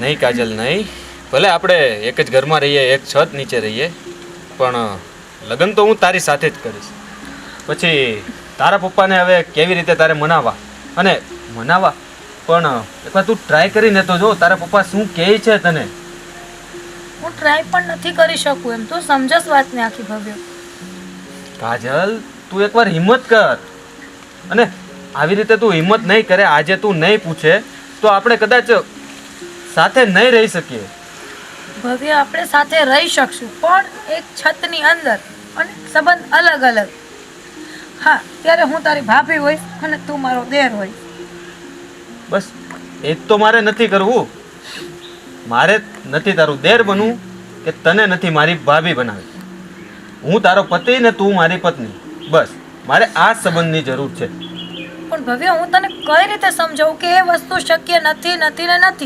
નહીં કાજલ નહીં, ભલે આપણે એક જ ઘરમાં રહીએ, એક છત નીચે રહીએ, પણ લગ્ન તો હું તારી સાથે જ કરીશ. પછી તારા પપ્પાને હવે કેવી રીતે તારે મનાવવા અને મનાવવા, પણ એકવાર તું ટ્રાય કરીને તો જો તારા પપ્પા શું કહે છે તને. હું ટ્રાય પણ નથી કરી શકું એમ, તું સમજસ વાતને આખી ભવ્ય. કાજલ તું એકવાર હિંમત કર, અને આવી રીતે તું હિંમત નહીં કરે, આજે તું નહીં પૂછે તો આપણે કદાચ સાથે નહીં રહી શકીએ. ભવ્ય આપણે સાથે રહી શકશું, પણ એક છતની અંદર અને સંબંધ અલગ અલગ. હા, ત્યારે હું તારી ભાભી હોઈશ અને તું મારો દેર હોઈશ. બસ એ જ તો મારે નથી કરવું. મારે નથી તારું દેર બનવું કે તને નથી મારી ભાભી બનાવી. હું તારો પતિ ને તું મારી પત્ની, બસ મારે આ સંબંધની જરૂર છે. પણ ભવ્ય હું તને કઈ રીતે સમજાવું કે એ વસ્તુ શક્ય નથી નથી ને નથી.